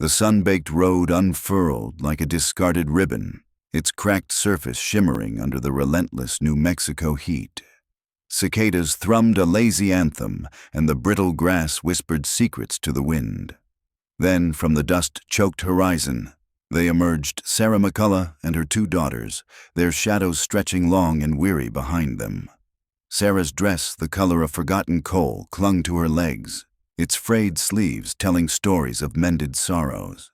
The sun-baked road unfurled like a discarded ribbon, its cracked surface shimmering under the relentless New Mexico heat. Cicadas thrummed a lazy anthem, and the brittle grass whispered secrets to the wind. Then, from the dust-choked horizon, they emerged, Sarah McCullough and her 2 daughters, their shadows stretching long and weary behind them. Sarah's dress, the color of forgotten coal, clung to her legs, its frayed sleeves telling stories of mended sorrows.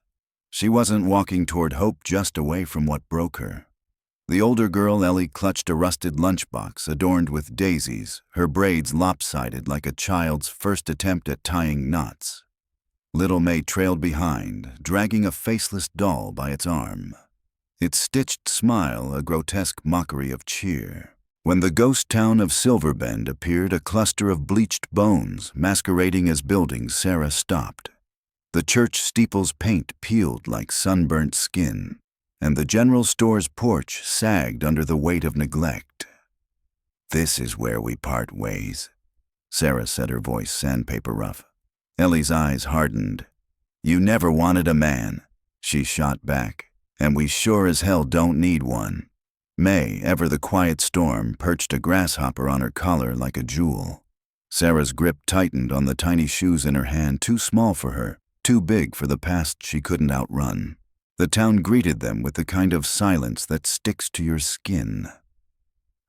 She wasn't walking toward hope, just away from what broke her. The older girl, Ellie, clutched a rusted lunchbox adorned with daisies, her braids lopsided like a child's first attempt at tying knots. Little May trailed behind, dragging a faceless doll by its arm, its stitched smile a grotesque mockery of cheer. When the ghost town of Silverbend appeared, a cluster of bleached bones masquerading as buildings, Sarah stopped. The church steeple's paint peeled like sunburnt skin, and the general store's porch sagged under the weight of neglect. "This is where we part ways," Sarah said, her voice sandpaper rough. Ellie's eyes hardened. "You never wanted a man," she shot back, "and we sure as hell don't need one." May, ever the quiet storm, perched a grasshopper on her collar like a jewel. Sarah's grip tightened on the tiny shoes in her hand, too small for her, too big for the past she couldn't outrun. The town greeted them with the kind of silence that sticks to your skin.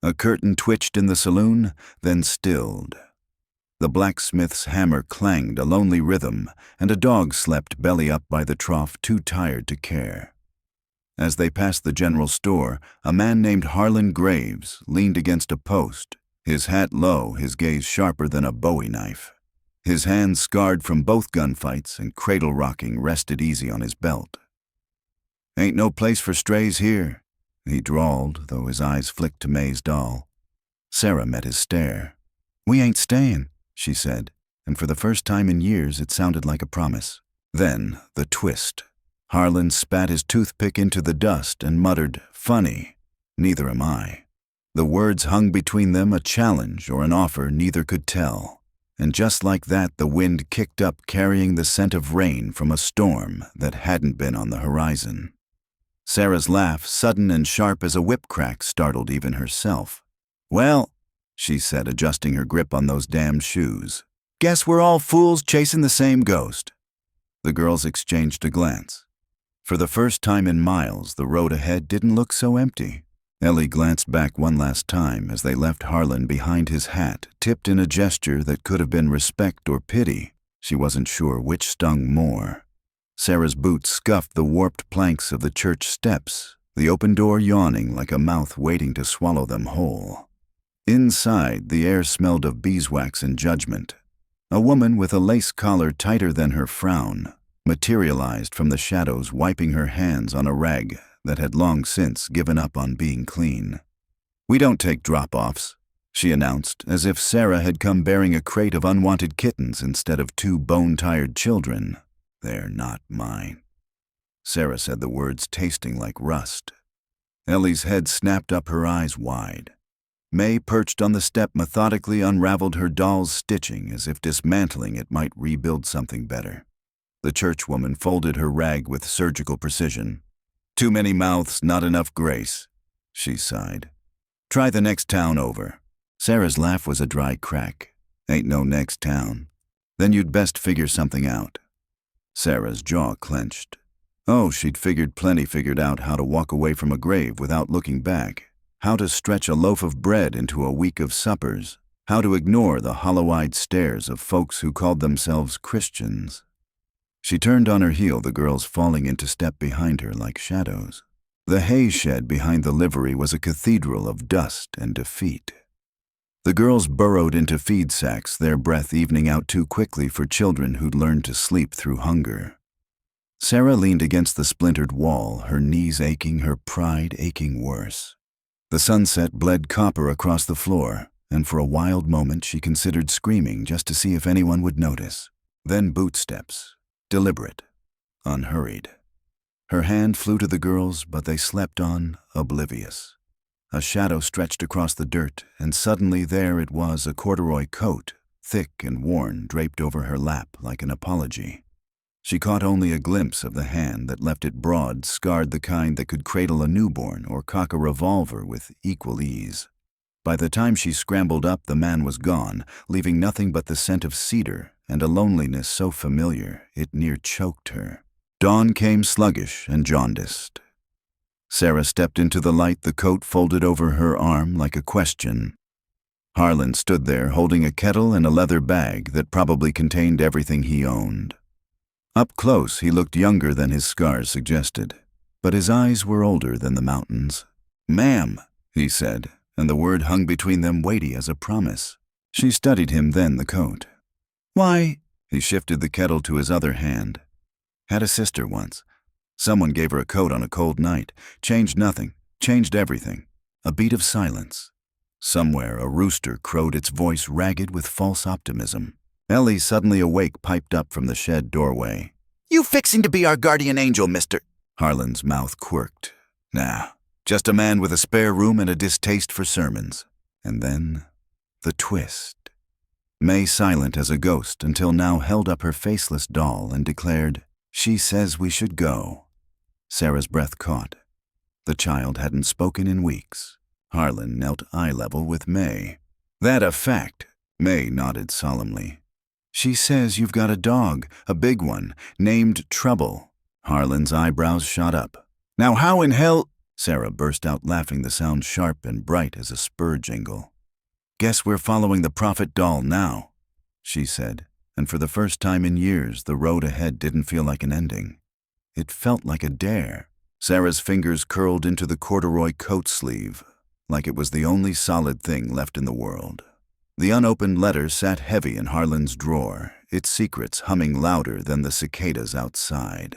A curtain twitched in the saloon, then stilled. The blacksmith's hammer clanged a lonely rhythm, and a dog slept belly up by the trough, too tired to care. As they passed the general store, a man named Harlan Graves leaned against a post, his hat low, his gaze sharper than a Bowie knife. His hands, scarred from both gunfights and cradle-rocking, rested easy on his belt. "Ain't no place for strays here," he drawled, though his eyes flicked to May's doll. Sarah met his stare. "We ain't staying," she said, and for the first time in years it sounded like a promise. Then, the twist. Harlan spat his toothpick into the dust and muttered, "Funny, neither am I." The words hung between them, a challenge or an offer, neither could tell. And just like that, the wind kicked up, carrying the scent of rain from a storm that hadn't been on the horizon. Sarah's laugh, sudden and sharp as a whip crack, startled even herself. "Well," she said, adjusting her grip on those damned shoes, "guess we're all fools chasing the same ghost." The girls exchanged a glance. For the first time in miles, the road ahead didn't look so empty. Ellie glanced back one last time as they left Harlan behind his hat, tipped in a gesture that could have been respect or pity. She wasn't sure which stung more. Sarah's boots scuffed the warped planks of the church steps, the open door yawning like a mouth waiting to swallow them whole. Inside, the air smelled of beeswax and judgment. A woman with a lace collar tighter than her frown materialized from the shadows, wiping her hands on a rag that had long since given up on being clean. "We don't take drop-offs," she announced, as if Sarah had come bearing a crate of unwanted kittens instead of 2 bone-tired children. "They're not mine." Sarah said the words, tasting like rust. Ellie's head snapped up, her eyes wide. May, perched on the step, methodically unraveled her doll's stitching as if dismantling it might rebuild something better. The churchwoman folded her rag with surgical precision. "Too many mouths, not enough grace," she sighed. "Try the next town over." Sarah's laugh was a dry crack. "Ain't no next town. Then you'd best figure something out." Sarah's jaw clenched. Oh, she'd figured out how to walk away from a grave without looking back, how to stretch a loaf of bread into a week of suppers, how to ignore the hollow-eyed stares of folks who called themselves Christians. She turned on her heel, the girls falling into step behind her like shadows. The hay shed behind the livery was a cathedral of dust and defeat. The girls burrowed into feed sacks, their breath evening out too quickly for children who'd learned to sleep through hunger. Sarah leaned against the splintered wall, her knees aching, her pride aching worse. The sunset bled copper across the floor, and for a wild moment she considered screaming just to see if anyone would notice. Then bootsteps. Deliberate, unhurried. Her hand flew to the girls, but they slept on, oblivious. A shadow stretched across the dirt, and suddenly there it was, a corduroy coat, thick and worn, draped over her lap like an apology. She caught only a glimpse of the hand that left it broad, scarred, the kind that could cradle a newborn or cock a revolver with equal ease. By the time she scrambled up, the man was gone, leaving nothing but the scent of cedar and a loneliness so familiar it near choked her. Dawn came sluggish and jaundiced. Sarah stepped into the light, the coat folded over her arm like a question. Harlan stood there holding a kettle and a leather bag that probably contained everything he owned. Up close, he looked younger than his scars suggested, but his eyes were older than the mountains. "Ma'am," he said, and the word hung between them weighty as a promise. She studied him, then the coat. "Why?" He shifted the kettle to his other hand. "Had a sister once. Someone gave her a coat on a cold night. Changed nothing. Changed everything." A beat of silence. Somewhere a rooster crowed, its voice ragged with false optimism. Ellie, suddenly awake, piped up from the shed doorway. "You fixing to be our guardian angel, mister?" Harlan's mouth quirked. "Nah, just a man with a spare room and a distaste for sermons." And then, the twist. May, silent as a ghost until now, held up her faceless doll and declared, "She says we should go." Sarah's breath caught. The child hadn't spoken in weeks. Harlan knelt eye level with May. "That a fact?" May nodded solemnly. "She says you've got a dog, a big one, named Trouble." Harlan's eyebrows shot up. "Now how in hell—" Sarah burst out laughing, the sound sharp and bright as a spur jingle. "Guess we're following the prophet doll now," she said, and for the first time in years the road ahead didn't feel like an ending. It felt like a dare. Sarah's fingers curled into the corduroy coat sleeve, like it was the only solid thing left in the world. The unopened letter sat heavy in Harlan's drawer, its secrets humming louder than the cicadas outside.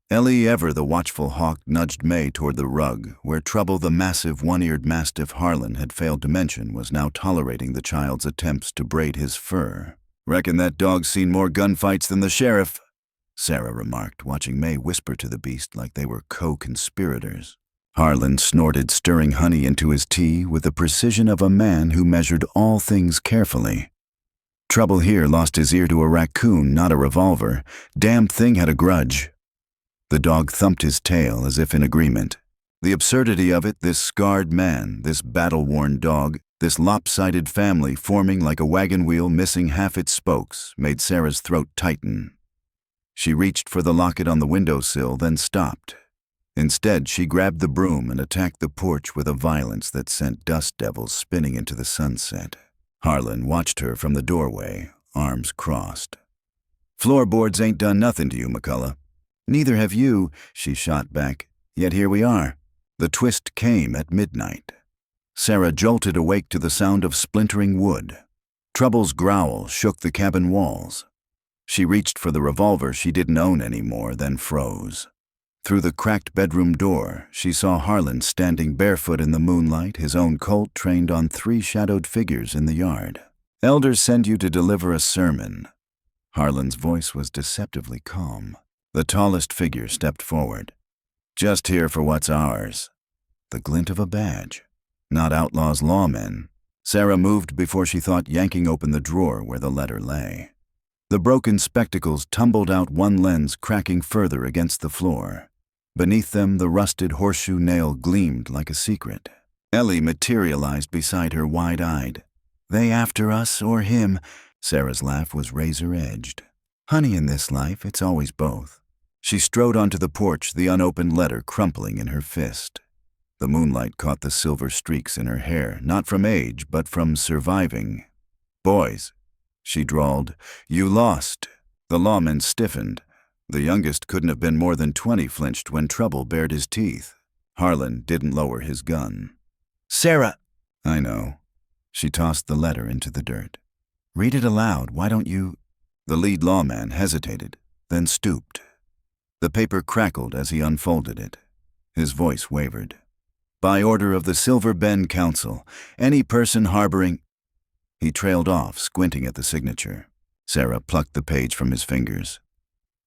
Ellie, ever the watchful hawk, nudged May toward the rug, where Trouble, the massive one-eared mastiff Harlan had failed to mention, was now tolerating the child's attempts to braid his fur. "Reckon that dog's seen more gunfights than the sheriff," Sarah remarked, watching May whisper to the beast like they were co-conspirators. Harlan snorted, stirring honey into his tea with the precision of a man who measured all things carefully. "Trouble here lost his ear to a raccoon, not a revolver. Damn thing had a grudge." The dog thumped his tail as if in agreement. The absurdity of it, this scarred man, this battle-worn dog, this lopsided family forming like a wagon wheel missing half its spokes, made Sarah's throat tighten. She reached for the locket on the windowsill, then stopped. Instead, she grabbed the broom and attacked the porch with a violence that sent dust devils spinning into the sunset. Harlan watched her from the doorway, arms crossed. "Floorboards ain't done nothing to you, McCullough." "Neither have you," she shot back. "Yet here we are." The twist came at midnight. Sarah jolted awake to the sound of splintering wood. Trouble's growl shook the cabin walls. She reached for the revolver she didn't own anymore, then froze. Through the cracked bedroom door, she saw Harlan standing barefoot in the moonlight, his own colt trained on 3 shadowed figures in the yard. "Elders send you to deliver a sermon." Harlan's voice was deceptively calm. The tallest figure stepped forward. "Just here for what's ours." The glint of a badge. Not outlaws, lawmen. Sarah moved before she thought, yanking open the drawer where the letter lay. The broken spectacles tumbled out, one lens cracking further against the floor. Beneath them, the rusted horseshoe nail gleamed like a secret. Ellie materialized beside her, wide-eyed. "They after us or him?" Sarah's laugh was razor-edged. "Honey, in this life, it's always both." She strode onto the porch, the unopened letter crumpling in her fist. The moonlight caught the silver streaks in her hair, not from age, but from surviving. "Boys," she drawled, "you lost." The lawmen stiffened. The youngest couldn't have been more than 20, flinched when Trouble bared his teeth. Harlan didn't lower his gun. "Sarah!" "I know." She tossed the letter into the dirt. "Read it aloud, why don't you—" The lead lawman hesitated, then stooped. The paper crackled as he unfolded it. His voice wavered. "By order of the Silver Bend Council, any person harboring—" He trailed off, squinting at the signature. Sarah plucked the page from his fingers.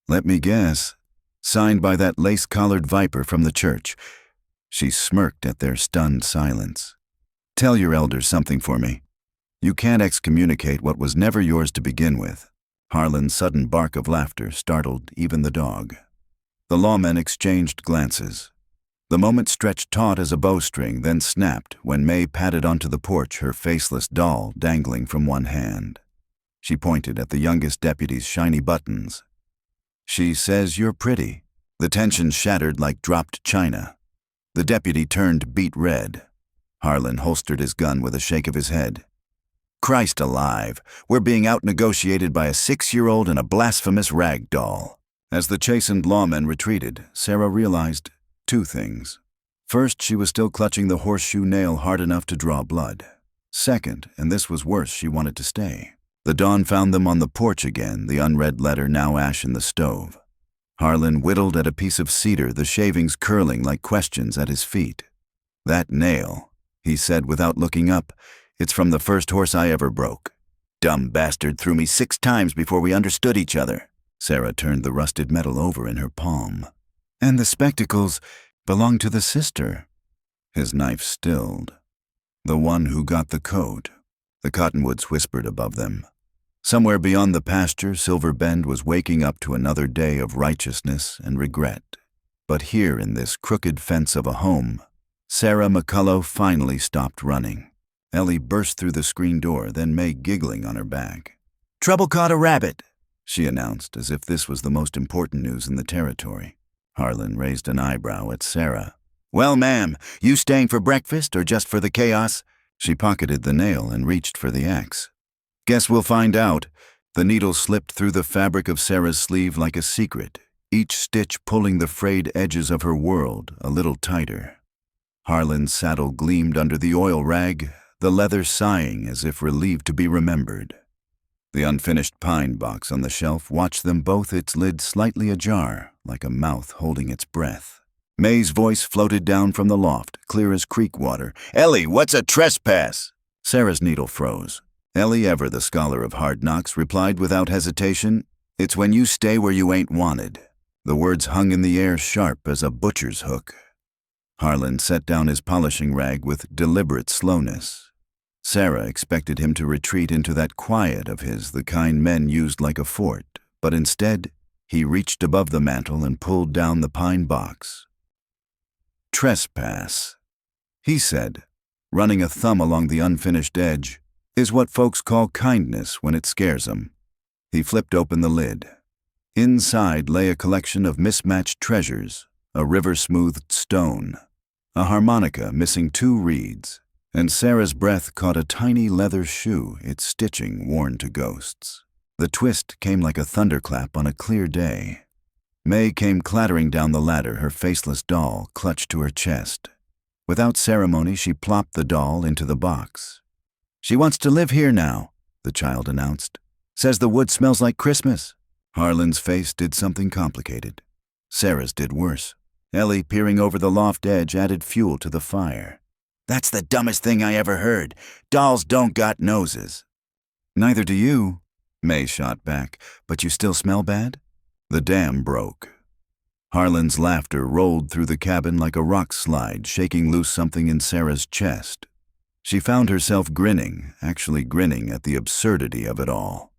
"Let me guess. Signed by that lace-collared viper from the church." She smirked at their stunned silence. "Tell your elders something for me. You can't excommunicate what was never yours to begin with." Harlan's sudden bark of laughter startled even the dog. The lawmen exchanged glances. The moment stretched taut as a bowstring, then snapped when May padded onto the porch, her faceless doll dangling from one hand. She pointed at the youngest deputy's shiny buttons. "She says you're pretty." The tension shattered like dropped china. The deputy turned beet red. Harlan holstered his gun with a shake of his head. "Christ alive, we're being out-negotiated by a 6-year-old and a blasphemous rag doll." As the chastened lawmen retreated, Sarah realized two things. First, she was still clutching the horseshoe nail hard enough to draw blood. Second, and this was worse, she wanted to stay. The dawn found them on the porch again, the unread letter now ash in the stove. Harlan whittled at a piece of cedar, the shavings curling like questions at his feet. "That nail," he said without looking up, "it's from the first horse I ever broke. Dumb bastard threw me 6 times before we understood each other." Sarah turned the rusted metal over in her palm. "And the spectacles belong to the sister." His knife stilled. "The one who got the coat." The cottonwoods whispered above them. Somewhere beyond the pasture, Silver Bend was waking up to another day of righteousness and regret. But here in this crooked fence of a home, Sarah McCullough finally stopped running. Ellie burst through the screen door, then May giggling on her back. "Trouble caught a rabbit," she announced, as if this was the most important news in the territory. Harlan raised an eyebrow at Sarah. "Well, ma'am, you staying for breakfast or just for the chaos?" She pocketed the nail and reached for the axe. "Guess we'll find out." The needle slipped through the fabric of Sarah's sleeve like a secret, each stitch pulling the frayed edges of her world a little tighter. Harlan's saddle gleamed under the oil rag, the leather sighing as if relieved to be remembered. The unfinished pine box on the shelf watched them both, its lid slightly ajar, like a mouth holding its breath. May's voice floated down from the loft, clear as creek water. "Ellie, what's a trespass?" Sarah's needle froze. Ellie, ever the scholar of hard knocks, replied without hesitation, "It's when you stay where you ain't wanted." The words hung in the air sharp as a butcher's hook. Harlan set down his polishing rag with deliberate slowness. Sarah expected him to retreat into that quiet of his, the kind men used like a fort, but instead, he reached above the mantel and pulled down the pine box. "Trespass," he said, running a thumb along the unfinished edge, "is what folks call kindness when it scares 'em." He flipped open the lid. Inside lay a collection of mismatched treasures, a river-smoothed stone, a harmonica missing 2 reeds, and Sarah's breath caught a tiny leather shoe, its stitching worn to ghosts. The twist came like a thunderclap on a clear day. May came clattering down the ladder, her faceless doll clutched to her chest. Without ceremony, she plopped the doll into the box. "She wants to live here now," the child announced. "Says the wood smells like Christmas." Harlan's face did something complicated. Sarah's did worse. Ellie, peering over the loft edge, added fuel to the fire. "That's the dumbest thing I ever heard. Dolls don't got noses." "Neither do you," May shot back. "But you still smell bad?" The dam broke. Harlan's laughter rolled through the cabin like a rock slide, shaking loose something in Sarah's chest. She found herself grinning, actually grinning at the absurdity of it all.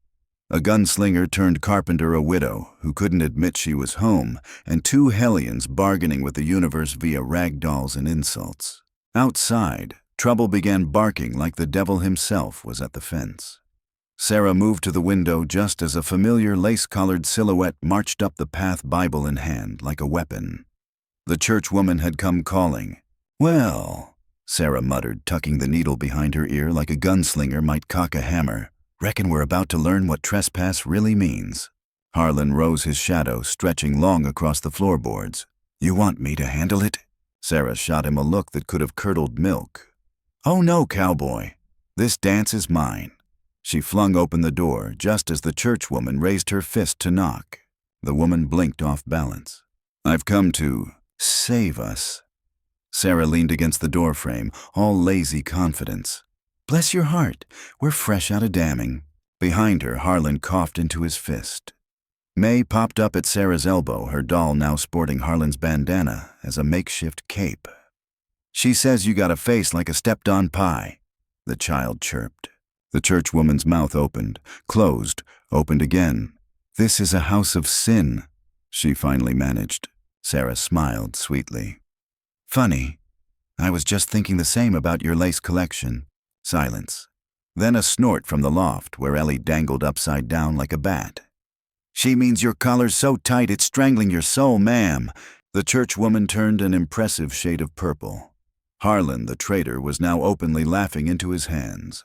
A gunslinger-turned-carpenter, a widow who couldn't admit she was home, and 2 hellions bargaining with the universe via rag dolls and insults. Outside, trouble began barking like the devil himself was at the fence. Sarah moved to the window just as a familiar lace-collared silhouette marched up the path, Bible in hand, like a weapon. The churchwoman had come calling. "Well," Sarah muttered, tucking the needle behind her ear like a gunslinger might cock a hammer, "reckon we're about to learn what trespass really means." Harlan rose, his shadow stretching long across the floorboards. "You want me to handle it?" Sarah shot him a look that could have curdled milk. "Oh no, cowboy. This dance is mine." She flung open the door just as the churchwoman raised her fist to knock. The woman blinked off balance. "I've come to save us." Sarah leaned against the doorframe, all lazy confidence. "Bless your heart, we're fresh out of damming." Behind her, Harlan coughed into his fist. May popped up at Sarah's elbow, her doll now sporting Harlan's bandana as a makeshift cape. "She says you got a face like a stepped-on pie," the child chirped. The churchwoman's mouth opened, closed, opened again. "This is a house of sin," she finally managed. Sarah smiled sweetly. "Funny. I was just thinking the same about your lace collection." Silence. Then a snort from the loft where Ellie dangled upside down like a bat. "She means your collar's so tight it's strangling your soul, ma'am." The churchwoman turned an impressive shade of purple. Harlan, the traitor, was now openly laughing into his hands.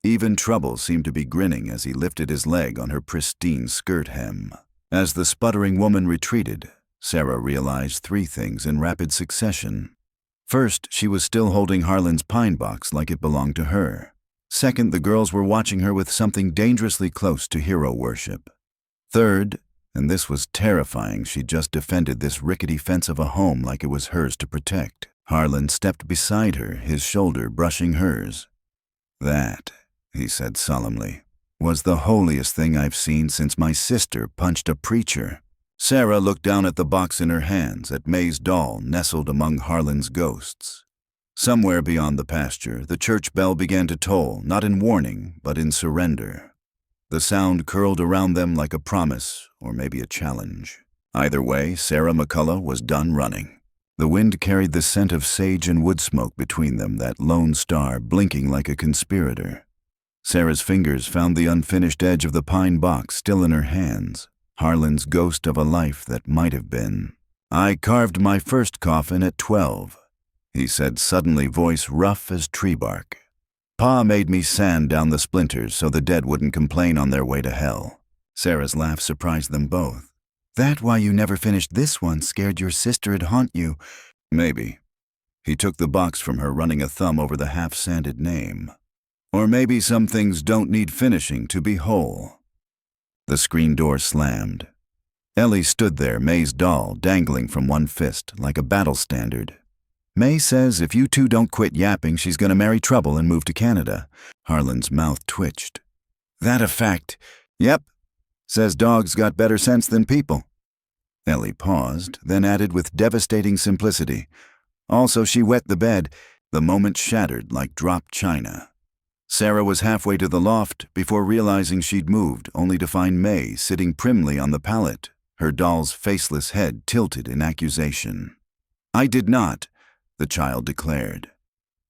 Even Trouble seemed to be grinning as he lifted his leg on her pristine skirt hem. As the sputtering woman retreated, Sarah realized three things in rapid succession. First, she was still holding Harlan's pine box like it belonged to her. Second, the girls were watching her with something dangerously close to hero worship. Third, and this was terrifying, she just defended this rickety fence of a home like it was hers to protect. Harlan stepped beside her, his shoulder brushing hers. "That," he said solemnly, "was the holiest thing I've seen since my sister punched a preacher." Sarah looked down at the box in her hands, at May's doll nestled among Harlan's ghosts. Somewhere beyond the pasture, the church bell began to toll, not in warning, but in surrender. The sound curled around them like a promise, or maybe a challenge. Either way, Sarah McCullough was done running. The wind carried the scent of sage and wood smoke between them, that lone star blinking like a conspirator. Sarah's fingers found the unfinished edge of the pine box still in her hands, Harlan's ghost of a life that might have been. "I carved my first coffin at 12, he said suddenly, voice rough as tree bark. "Pa made me sand down the splinters so the dead wouldn't complain on their way to hell." Sarah's laugh surprised them both. "That why you never finished this one, scared your sister'd haunt you?" "Maybe." He took the box from her, running a thumb over the half-sanded name. "Or maybe some things don't need finishing to be whole." The screen door slammed. Ellie stood there, May's doll dangling from one fist like a battle standard. "May says if you two don't quit yapping, she's gonna marry Trouble and move to Canada." Harlan's mouth twitched. "That a fact?" "Yep. Says dogs got better sense than people." Ellie paused, then added with devastating simplicity, "Also, she wet the bed." The moment shattered like dropped china. Sarah was halfway to the loft before realizing she'd moved, only to find May sitting primly on the pallet, her doll's faceless head tilted in accusation. "I did not," the child declared.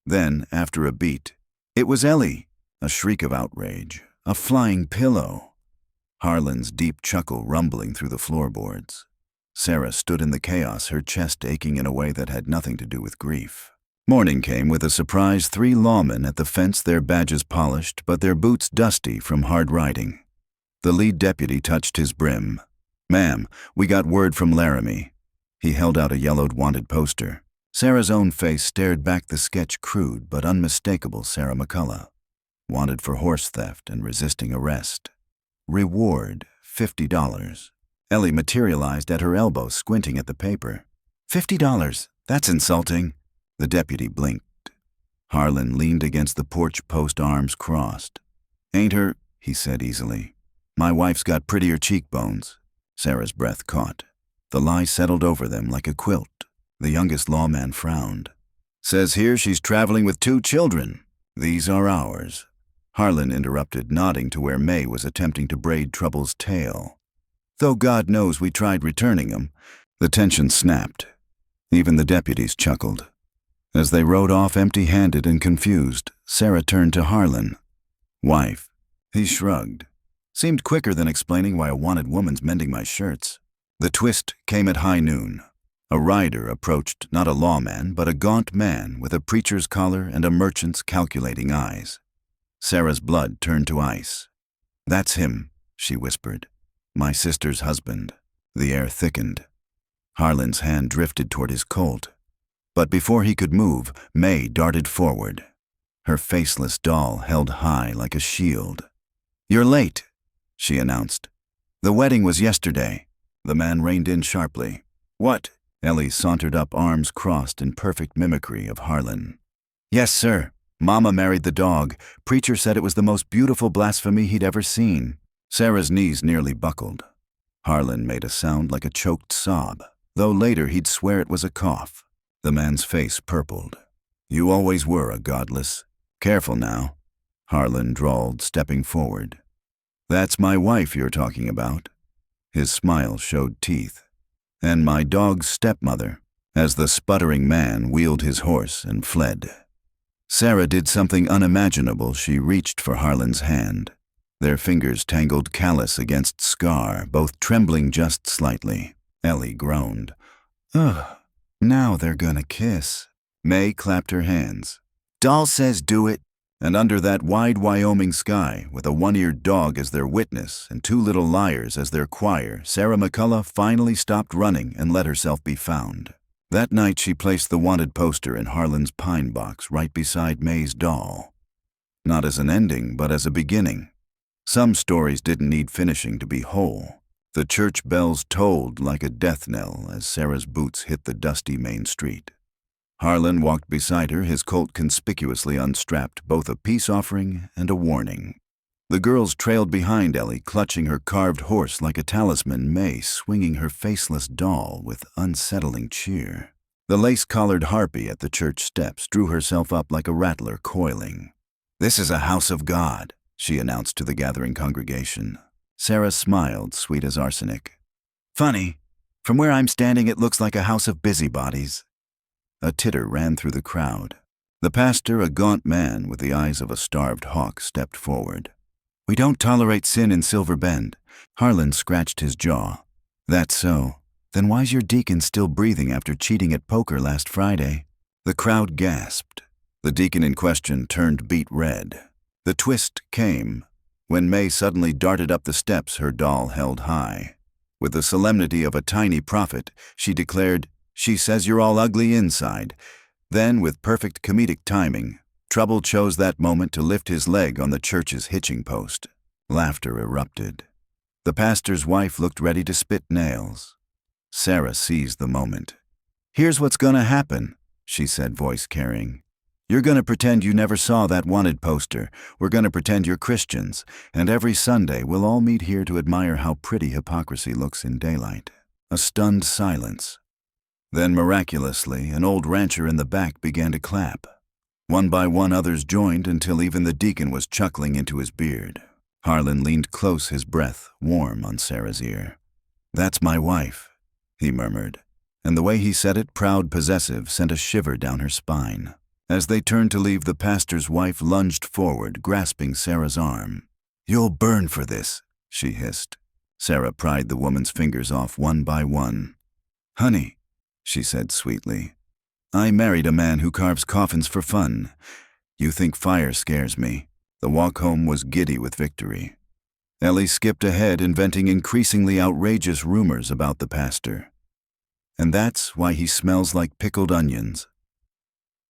Then, after a beat, "It was Ellie." A shriek of outrage, a flying pillow. Harlan's deep chuckle rumbling through the floorboards. Sarah stood in the chaos, her chest aching in a way that had nothing to do with grief. Morning came with a surprise 3 lawmen at the fence, their badges polished but their boots dusty from hard riding. The lead deputy touched his brim. "Ma'am, we got word from Laramie." He held out a yellowed wanted poster. Sarah's own face stared back the sketch crude but unmistakable Sarah McCullough. Wanted for horse theft and resisting arrest. Reward, $50. Ellie materialized at her elbow, squinting at the paper. $50? That's insulting." The deputy blinked. Harlan leaned against the porch post, arms crossed. "Ain't her?" he said easily. "My wife's got prettier cheekbones." Sarah's breath caught. The lie settled over them like a quilt. The youngest lawman frowned. "Says here she's traveling with 2 children. These are ours." Harlan interrupted, nodding to where May was attempting to braid Trouble's tail. "Though God knows we tried returning 'em." The tension snapped. Even the deputies chuckled. As they rode off empty-handed and confused, Sarah turned to Harlan. "Wife." He shrugged. "Seemed quicker than explaining why a wanted woman's mending my shirts." The twist came at high noon. A rider approached, not a lawman, but a gaunt man with a preacher's collar and a merchant's calculating eyes. Sarah's blood turned to ice. "That's him," she whispered. "My sister's husband." The air thickened. Harlan's hand drifted toward his Colt. But before he could move, May darted forward. Her faceless doll held high like a shield. "You're late," she announced. "The wedding was yesterday." The man reined in sharply. "What?" Ellie sauntered up, arms crossed in perfect mimicry of Harlan. "Yes, sir. Mama married the dog. Preacher said it was the most beautiful blasphemy he'd ever seen." Sarah's knees nearly buckled. Harlan made a sound like a choked sob, though later he'd swear it was a cough. The man's face purpled. "You always were a godless. Careful now." Harlan drawled, stepping forward. "That's my wife you're talking about." His smile showed teeth. "And my dog's stepmother," as the sputtering man wheeled his horse and fled. Sarah did something unimaginable. She reached for Harlan's hand. Their fingers tangled callous against scar, both trembling just slightly. Ellie groaned. "Ugh, now they're gonna kiss." May clapped her hands. "Doll says do it." And under that wide Wyoming sky, with a one-eared dog as their witness and two little liars as their choir, Sarah McCullough finally stopped running and let herself be found. That night she placed the wanted poster in Harlan's pine box right beside May's doll. Not as an ending, but as a beginning. Some stories didn't need finishing to be whole. The church bells tolled like a death knell as Sarah's boots hit the dusty main street. Harlan walked beside her, his colt conspicuously unstrapped, both a peace offering and a warning. The girls trailed behind Ellie, clutching her carved horse like a talisman, May swinging her faceless doll with unsettling cheer. The lace-collared harpy at the church steps drew herself up like a rattler coiling. "This is a house of God," she announced to the gathering congregation. Sarah smiled, sweet as arsenic. "Funny, from where I'm standing it looks like a house of busybodies." A titter ran through the crowd. The pastor, a gaunt man with the eyes of a starved hawk, stepped forward. "We don't tolerate sin in Silver Bend." Harlan scratched his jaw. "That's so. Then why's your deacon still breathing after cheating at poker last Friday?" The crowd gasped. The deacon in question turned beet red. The twist came when May suddenly darted up the steps, her doll held high. With the solemnity of a tiny prophet, she declared, "She says you're all ugly inside." Then, with perfect comedic timing, Trouble chose that moment to lift his leg on the church's hitching post. Laughter erupted. The pastor's wife looked ready to spit nails. Sarah seized the moment. "Here's what's gonna happen," she said, voice carrying. "You're gonna pretend you never saw that wanted poster. We're gonna pretend you're Christians. And every Sunday we'll all meet here to admire how pretty hypocrisy looks in daylight." A stunned silence. Then, miraculously, an old rancher in the back began to clap. One by one others joined until even the deacon was chuckling into his beard. Harlan leaned close, his breath warm on Sarah's ear. "That's my wife," he murmured, and the way he said it, proud, possessive, sent a shiver down her spine. As they turned to leave, the pastor's wife lunged forward, grasping Sarah's arm. "You'll burn for this," she hissed. Sarah pried the woman's fingers off one by one. "Honey," she said sweetly, "I married a man who carves coffins for fun. You think fire scares me." The walk home was giddy with victory. Ellie skipped ahead, inventing increasingly outrageous rumors about the pastor. "And that's why he smells like pickled onions."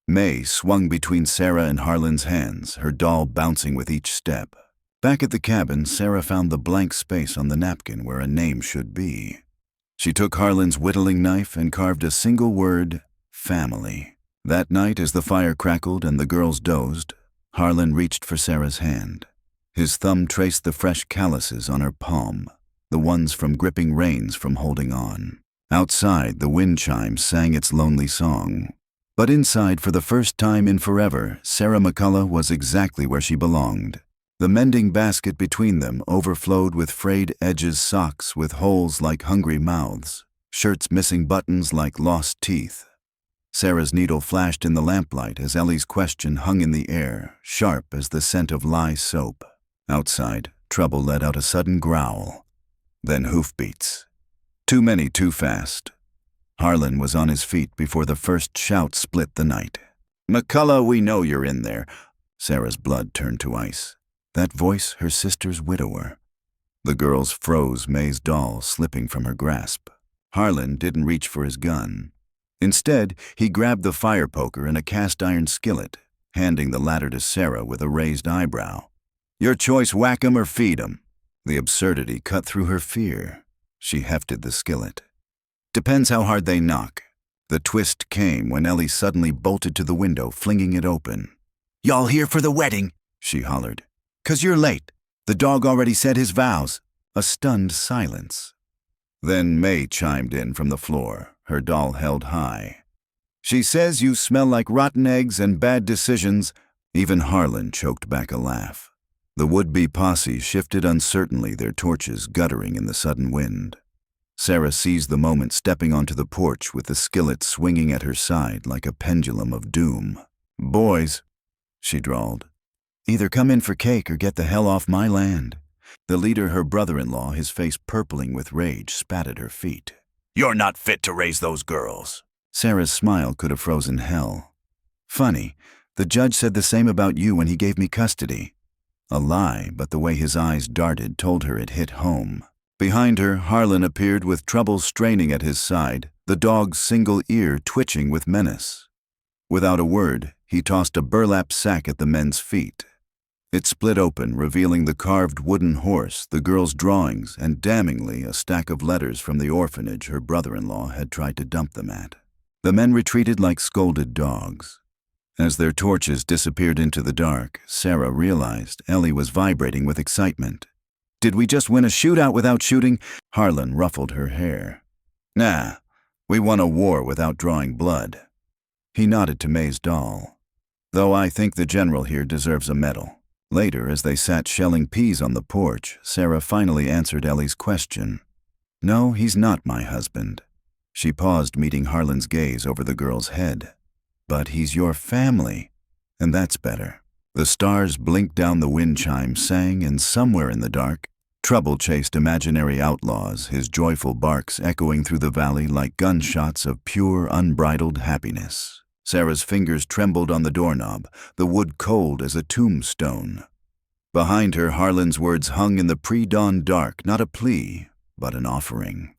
May swung between Sarah and Harlan's hands, her doll bouncing with each step. Back at the cabin, Sarah found the blank space on the napkin where a name should be. She took Harlan's whittling knife and carved a single word, family. That night, as the fire crackled and the girls dozed, Harlan reached for Sarah's hand. His thumb traced the fresh calluses on her palm, the ones from gripping reins from holding on. Outside, the wind chime sang its lonely song. But inside, for the first time in forever, Sarah McCullough was exactly where she belonged. The mending basket between them overflowed with frayed edges, socks with holes like hungry mouths, shirts missing buttons like lost teeth. Sarah's needle flashed in the lamplight as Ellie's question hung in the air, sharp as the scent of lye soap. Outside, Trouble let out a sudden growl. Then hoofbeats. Too many, too fast. Harlan was on his feet before the first shout split the night. "McCullough, we know you're in there." Sarah's blood turned to ice. That voice, her sister's widower. The girls froze, May's doll slipping from her grasp. Harlan didn't reach for his gun. Instead, he grabbed the fire poker and a cast-iron skillet, handing the latter to Sarah with a raised eyebrow. "Your choice, whack 'em or feed 'em." The absurdity cut through her fear. She hefted the skillet. "Depends how hard they knock." The twist came when Ellie suddenly bolted to the window, flinging it open. "Y'all here for the wedding?" she hollered. "'Cause you're late. The dog already said his vows." A stunned silence. Then May chimed in from the floor, her doll held high. "She says you smell like rotten eggs and bad decisions. Even Harlan choked back a laugh. The would-be posse shifted uncertainly, their torches guttering in the sudden wind. Sarah seized the moment, stepping onto the porch with the skillet swinging at her side like a pendulum of doom. "Boys," she drawled, "either come in for cake or get the hell off my land." The leader, her brother-in-law, his face purpling with rage, spat at her feet. "You're not fit to raise those girls." Sarah's smile could have frozen hell. "Funny, the judge said the same about you when he gave me custody." A lie, but the way his eyes darted told her it hit home. Behind her, Harlan appeared with Trouble straining at his side, the dog's single ear twitching with menace. Without a word, he tossed a burlap sack at the men's feet. It split open, revealing the carved wooden horse, the girl's drawings, and damningly a stack of letters from the orphanage her brother-in-law had tried to dump them at. The men retreated like scolded dogs. As their torches disappeared into the dark, Sarah realized Ellie was vibrating with excitement. "Did we just win a shootout without shooting?" Harlan ruffled her hair. "Nah, we won a war without drawing blood." He nodded to May's doll. "Though I think the general here deserves a medal." Later, as they sat shelling peas on the porch, Sarah finally answered Ellie's question. "No, he's not my husband." She paused, meeting Harlan's gaze over the girl's head. "But he's your family, and that's better." The stars blinked down, the wind chimes sang, and somewhere in the dark, Trouble chased imaginary outlaws, his joyful barks echoing through the valley like gunshots of pure, unbridled happiness. Sarah's fingers trembled on the doorknob, the wood cold as a tombstone. Behind her, Harlan's words hung in the pre-dawn dark, not a plea, but an offering.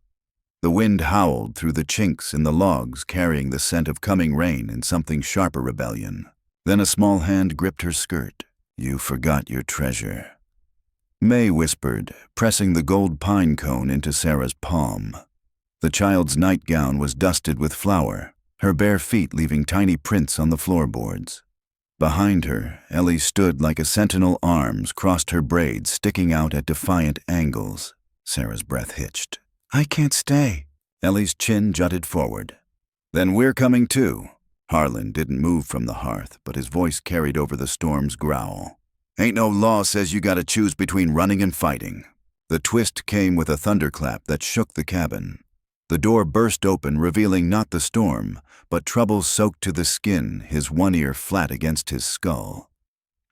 The wind howled through the chinks in the logs, carrying the scent of coming rain and something sharper rebellion. Then a small hand gripped her skirt. "You forgot your treasure," May whispered, pressing the gold pine cone into Sarah's palm. The child's nightgown was dusted with flour, her bare feet leaving tiny prints on the floorboards. Behind her, Ellie stood like a sentinel, arms crossed, her braids sticking out at defiant angles. Sarah's breath hitched. "I can't stay." Ellie's chin jutted forward. "Then we're coming too." Harlan didn't move from the hearth, but his voice carried over the storm's growl. "Ain't no law says you gotta choose between running and fighting." The twist came with a thunderclap that shook the cabin. The door burst open, revealing not the storm, but Trouble soaked to the skin, his one ear flat against his skull.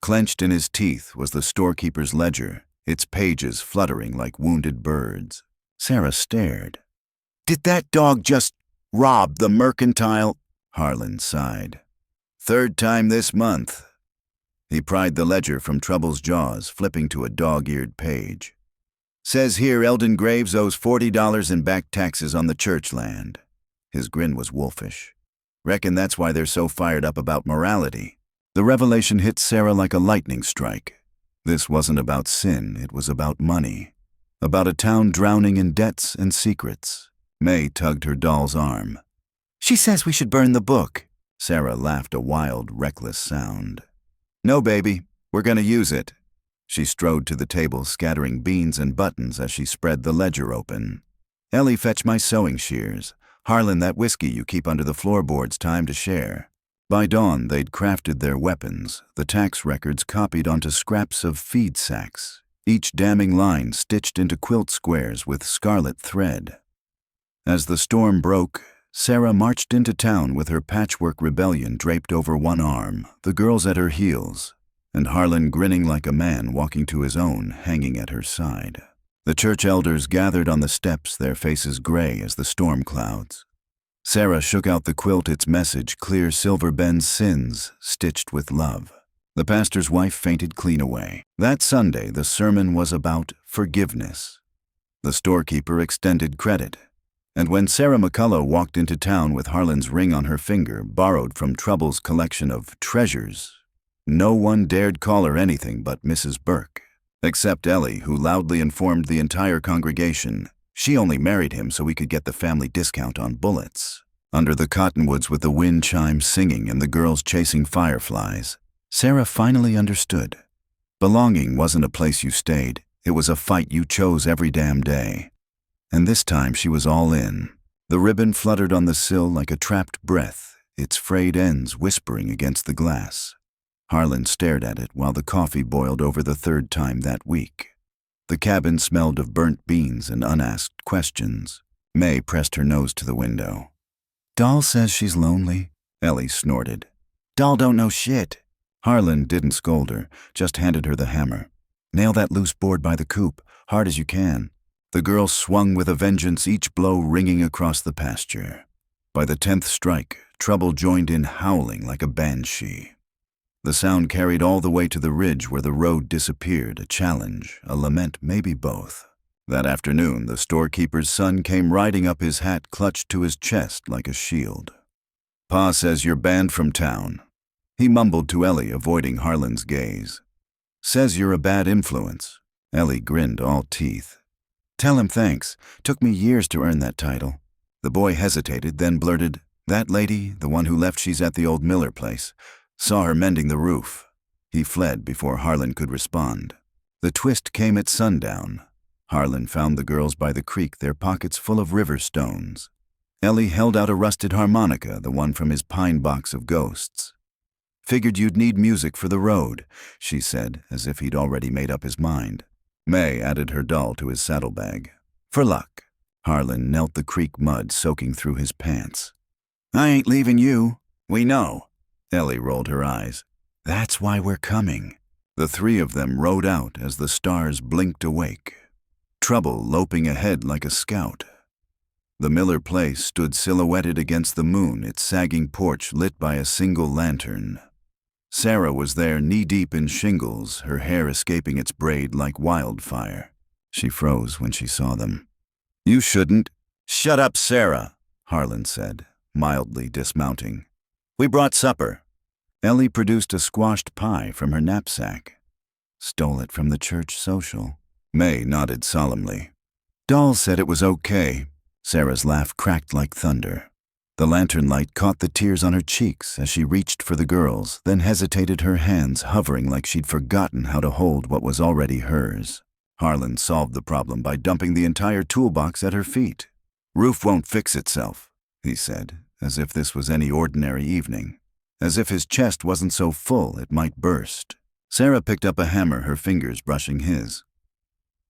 Clenched in his teeth was the storekeeper's ledger, its pages fluttering like wounded birds. Sarah stared. "Did that dog just rob the mercantile?" Harlan sighed. "Third time this month." He pried the ledger from Trouble's jaws, flipping to a dog-eared page. "Says here Eldon Graves owes $40 in back taxes on the church land." His grin was wolfish. "Reckon that's why they're so fired up about morality." The revelation hit Sarah like a lightning strike. This wasn't about sin, it was about money. About a town drowning in debts and secrets. May tugged her doll's arm. "She says we should burn the book." Sarah laughed a wild, reckless sound. "No, baby, we're gonna use it." She strode to the table, scattering beans and buttons as she spread the ledger open. "Ellie, fetch my sewing shears. Harlan, that whiskey you keep under the floorboards, time to share." By dawn, they'd crafted their weapons, the tax records copied onto scraps of feed sacks, each damning line stitched into quilt squares with scarlet thread. As the storm broke, Sarah marched into town with her patchwork rebellion draped over one arm, the girls at her heels, and Harlan grinning like a man walking to his own, hanging at her side. The church elders gathered on the steps, their faces gray as the storm clouds. Sarah shook out the quilt, its message clear, silver Ben's sins, stitched with love. The pastor's wife fainted clean away. That Sunday, the sermon was about forgiveness. The storekeeper extended credit. And when Sarah McCullough walked into town with Harlan's ring on her finger, borrowed from Trouble's collection of treasures, no one dared call her anything but Mrs. Burke, except Ellie, who loudly informed the entire congregation she only married him so he could get the family discount on bullets. Under the cottonwoods, with the wind chimes singing and the girls chasing fireflies, Sarah finally understood. Belonging wasn't a place you stayed, it was a fight you chose every damn day. And this time she was all in. The ribbon fluttered on the sill like a trapped breath, its frayed ends whispering against the glass. Harlan stared at it while the coffee boiled over the third time that week. The cabin smelled of burnt beans and unasked questions. May pressed her nose to the window. "Doll says she's lonely," Ellie snorted. "Doll don't know shit." Harlan didn't scold her, just handed her the hammer. "Nail that loose board by the coop, hard as you can." The girl swung with a vengeance, each blow ringing across the pasture. By the 10th strike, Trouble joined in, howling like a banshee. The sound carried all the way to the ridge where the road disappeared, a challenge, a lament, maybe both. That afternoon, the storekeeper's son came riding up, his hat clutched to his chest like a shield. "Pa says you're banned from town," he mumbled to Ellie, avoiding Harlan's gaze. "Says you're a bad influence." Ellie grinned, all teeth. "Tell him thanks. Took me years to earn that title." The boy hesitated, then blurted, "That lady, the one who left, she's at the old Miller place. Saw her mending the roof." He fled before Harlan could respond. The twist came at sundown. Harlan found the girls by the creek, their pockets full of river stones. Ellie held out a rusted harmonica, the one from his pine box of ghosts. "Figured you'd need music for the road," she said, as if he'd already made up his mind. May added her doll to his saddlebag. "For luck." Harlan knelt the creek mud soaking through his pants. "I ain't leaving you. We know." Ellie rolled her eyes. "That's why we're coming." The three of them rode out as the stars blinked awake. Trouble loping ahead like a scout. The Miller place stood silhouetted against the moon, its sagging porch lit by a single lantern. Sarah was there, knee-deep in shingles, her hair escaping its braid like wildfire. She froze when she saw them. "You shouldn't." "Shut up, Sarah," Harlan said, mildly dismounting. "We brought supper." Ellie produced a squashed pie from her knapsack. "Stole it from the church social." May nodded solemnly. "Doll said it was okay." Sarah's laugh cracked like thunder. The lantern light caught the tears on her cheeks as she reached for the girls, then hesitated, her hands hovering like she'd forgotten how to hold what was already hers. Harlan solved the problem by dumping the entire toolbox at her feet. "Roof won't fix itself," he said, as if this was any ordinary evening. As if his chest wasn't so full it might burst. Sarah picked up a hammer, her fingers brushing his.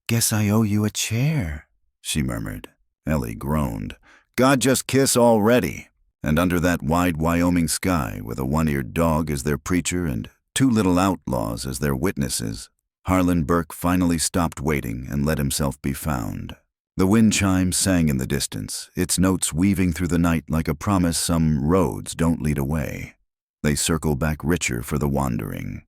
"Guess I owe you a chair," she murmured. Ellie groaned. "God just kiss already." And under that wide Wyoming sky, with a one-eared dog as their preacher and two little outlaws as their witnesses, Harlan Burke finally stopped waiting and let himself be found. The wind chime sang in the distance, its notes weaving through the night like a promise some roads don't lead away. They circle back richer for the wandering.